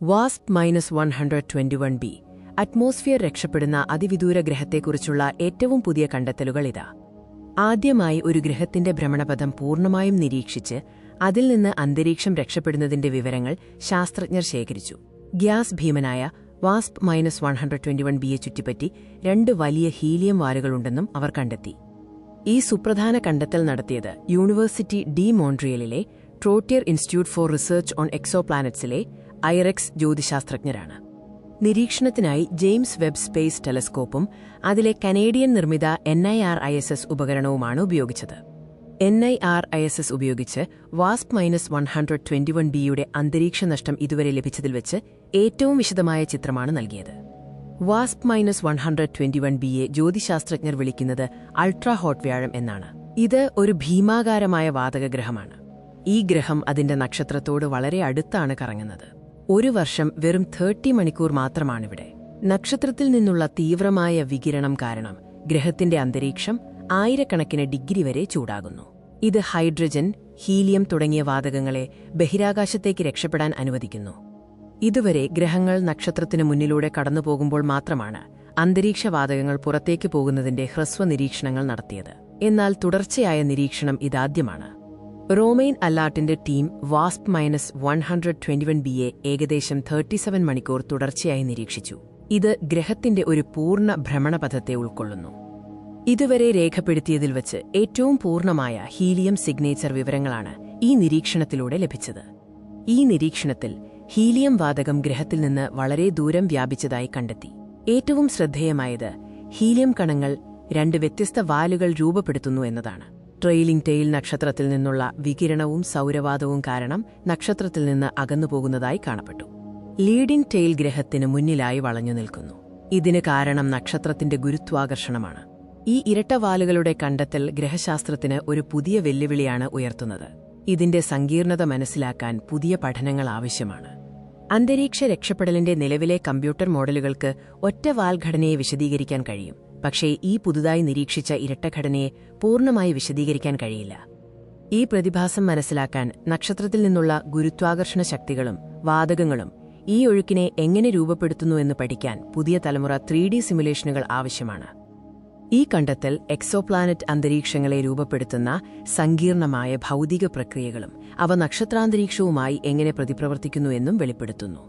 WASP-121b atmosphere രക്ഷപ്പെടുന്ന അതിവിദൂര ഗ്രഹത്തെക്കുറിച്ചുള്ള ഏറ്റവും പുതിയ കണ്ടെത്തലുകൾ ഇതാ. ആദ്യമായി ഒരു ഗ്രഹത്തിന്റെ ഭ്രമണപഥം പൂർണ്ണമായും നിരീക്ഷിച്ച് അതിൽ നിന്ന് അന്തരീക്ഷം രക്ഷപ്പെടുന്നതിന്റെ വിവരങ്ങൾ ശാസ്ത്രജ്ഞർ ശേഖരിച്ചു. ഗ്യാസ് ഭീമനായ WASP-121bയെ ചുറ്റിപ്പറ്റി 2 വലിയ ഹീലിയം വാലുകളുണ്ടെന്നും അവർ കണ്ടെത്തി. ഈ സുപ്രധാന കണ്ടെത്തൽ നടത്തിയത് യൂണിവേഴ്സിറ്റി ഡി മോൺട്രിയലിലെ Trottier institute for research on എക്സോപ്ലാനറ്റ്സിലെ ഐറെക്സ് ജ്യോതിശാസ്ത്രജ്ഞരാണ്. നിരീക്ഷണത്തിനായി ജെയിംസ് വെബ് സ്പേസ് ടെലസ്കോപ്പും അതിലെ കനേഡിയൻ നിർമ്മിത NIRISS ഉപകരണവുമാണ് ഉപയോഗിച്ചത്. NIRISS ഉപയോഗിച്ച് WASP-121bയുടെ അന്തരീക്ഷ നഷ്ടം ഇതുവരെ ലഭിച്ചതിൽ വെച്ച് ഏറ്റവും വിശദമായ ചിത്രമാണ് നൽകിയത്. WASP-121bയെ ജ്യോതിശാസ്ത്രജ്ഞർ വിളിക്കുന്നത് അൾട്രാ ഹോട്ട് വ്യാഴം എന്നാണ്. ഇത് ഒരു ഭീമാകാരമായ വാതകഗ്രഹമാണ്. ഈ ഗ്രഹം അതിന്റെ നക്ഷത്രത്തോട് വളരെ അടുത്താണ് കറങ്ങുന്നത്. ഒരു വർഷം വെറും 30 മണിക്കൂർ മാത്രമാണിവിടെ. നക്ഷത്രത്തിൽ നിന്നുള്ള തീവ്രമായ വികിരണം കാരണം ഗ്രഹത്തിന്റെ അന്തരീക്ഷം ആയിരക്കണക്കിന് ഡിഗ്രി വരെ ചൂടാകുന്നു. ഇത് ഹൈഡ്രജൻ, ഹീലിയം തുടങ്ങിയ വാതകങ്ങളെ ബഹിരാകാശത്തേക്ക് രക്ഷപ്പെടാൻ അനുവദിക്കുന്നു. ഇതുവരെ ഗ്രഹങ്ങൾ നക്ഷത്രത്തിനു മുന്നിലൂടെ കടന്നുപോകുമ്പോൾ മാത്രമാണ് അന്തരീക്ഷവാതകങ്ങൾ പുറത്തേക്ക് പോകുന്നതിന്റെ ഹ്രസ്വ നിരീക്ഷണങ്ങൾ നടത്തിയത്. എന്നാൽ തുടർച്ചയായ നിരീക്ഷണം ഇതാദ്യമാണ്. റോമെയിൻ അല്ലാട്ടിന്റെ ടീം WASP-121bയെ ഏകദേശം 37 മണിക്കൂർ തുടർച്ചയായി നിരീക്ഷിച്ചു. ഇത് ഗ്രഹത്തിന്റെ ഒരു പൂർണ്ണ ഭ്രമണപഥത്തെ ഉൾക്കൊള്ളുന്നു. ഇതുവരെ രേഖപ്പെടുത്തിയതിൽ വച്ച് ഏറ്റവും പൂർണ്ണമായ ഹീലിയം സിഗ്നേച്ചർ വിവരങ്ങളാണ് ഈ നിരീക്ഷണത്തിലൂടെ ലഭിച്ചത്. ഈ നിരീക്ഷണത്തിൽ ഹീലിയം വാതകം ഗ്രഹത്തിൽ നിന്ന് വളരെ ദൂരം വ്യാപിച്ചതായി കണ്ടെത്തി. ഏറ്റവും ശ്രദ്ധേയമായത് ഹീലിയം കണങ്ങൾ 2 വ്യത്യസ്ത വാലുകൾ രൂപപ്പെടുത്തുന്നു എന്നതാണ്. ട്രെയിലിംഗ് ടെയിൽ നക്ഷത്രത്തിൽ നിന്നുള്ള വികിരണവും സൗരവാതവും കാരണം നക്ഷത്രത്തിൽ നിന്ന് അകന്നുപോകുന്നതായി കാണപ്പെട്ടു. ലീഡിംഗ് ടെയിൽ ഗ്രഹത്തിന് മുന്നിലായി വളഞ്ഞു നിൽക്കുന്നു. ഇതിന് കാരണം നക്ഷത്രത്തിന്റെ ഗുരുത്വാകർഷണമാണ്. ഈ ഇരട്ടവാലുകളുടെ കണ്ടെത്തൽ ഗ്രഹശാസ്ത്രത്തിന് ഒരു പുതിയ വെല്ലുവിളിയാണ് ഉയർത്തുന്നത്. ഇതിന്റെ സങ്കീർണത മനസ്സിലാക്കാൻ പുതിയ പഠനങ്ങൾ ആവശ്യമാണ്. അന്തരീക്ഷ രക്ഷപ്പെടലിന്റെ നിലവിലെ കമ്പ്യൂട്ടർ മോഡലുകൾക്ക് ഒറ്റ വാൽ ഘടനയെ വിശദീകരിക്കാൻ കഴിയും. പക്ഷേ ഈ പുതുതായി നിരീക്ഷിച്ച ഇരട്ടഘടനയെ പൂർണ്ണമായി വിശദീകരിക്കാൻ കഴിയില്ല. ഈ പ്രതിഭാസം മനസ്സിലാക്കാൻ നക്ഷത്രത്തിൽ നിന്നുള്ള ഗുരുത്വാകർഷണ ശക്തികളും വാതകങ്ങളും ഈ ഒഴുക്കിനെ എങ്ങനെ രൂപപ്പെടുത്തുന്നുവെന്ന് പഠിക്കാൻ പുതിയ തലമുറ 3D സിമുലേഷനുകൾ ആവശ്യമാണ്. ഈ കണ്ടെത്തൽ എക്സോപ്ലാനറ്റ് അന്തരീക്ഷങ്ങളെ രൂപപ്പെടുത്തുന്ന സങ്കീർണമായ ഭൗതിക പ്രക്രിയകളും അവ നക്ഷത്രാന്തരീക്ഷവുമായി എങ്ങനെ പ്രതിപ്രവർത്തിക്കുന്നുവെന്നും വെളിപ്പെടുത്തുന്നു.